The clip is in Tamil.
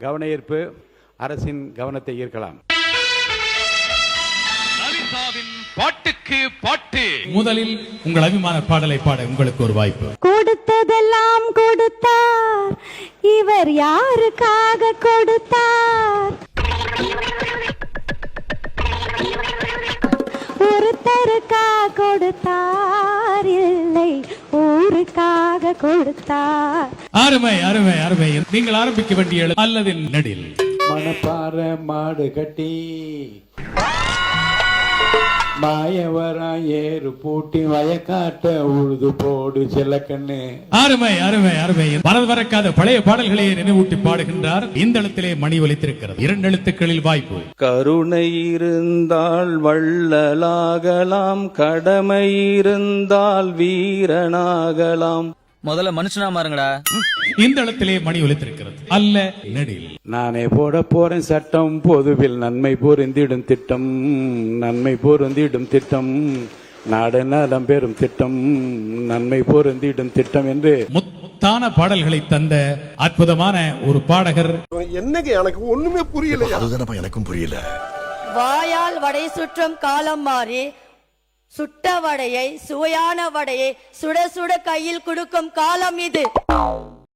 கவன ஈர்ப்பு அரசின் கவனத்தை ஈர்க்கலாம். பாட்டுக்கு பாட்டு. முதலில் உங்கள் அபிமான பாடலை பாட உங்களுக்கு ஒரு வாய்ப்பு. கொடுத்ததெல்லாம் கொடுத்தார், இவர் யாருக்காக கொடுத்தார்? ஒருத்தருக்காக கொடுத்தார், இல்லை ஊருக்காக கொடுத்தார். அருமை அருமை அருமை. நீங்கள் ஆரம்பிக்க வேண்டிய அல்லது நடில். மணப்பாற மாடு கட்டி மாயவரா ஏறு பூட்டி வயக்காட்ட உழுது போடு செல்லக்கண்ணு. அருமை அருமை அருமை. மனது மறக்காத பழைய பாடல்களை நினைவூட்டி பாடுகின்றார். இந்த எழுத்திலே மணி ஒலித்திருக்கிறது. 2 எழுத்துக்களில் வாய்ப்பு. கருணை இருந்தால் வள்ளலாகலாம், கடமை இருந்தால் வீரனாகலாம். முதல்ல மனுஷனா மாறுங்கடா. இந்த இடத்திலே மணி ஒலித்திருக்கிறது. அல்ல நெடில். நானே போட போறேன் சட்டம், பொதுவில் நன்மை பொருந்திடும் திட்டம், நன்மை பொருந்திடும் திட்டம், நாடு நலம் பெறும் திட்டம், நன்மை பொருந்திடும் திட்டம் என்று முத்தான பாடல்களை தந்த அற்புதமான ஒரு பாடகர். என்னங்க எனக்கு ஒண்ணுமே புரியல. அதுதானப்பா எனக்கும் புரியல. வாயால் வடை சுற்றும் காலம் மாறி சுட்ட வடையை, சுவையான வடையை சுட சுட கையில் கொடுக்கும் காலம் இது.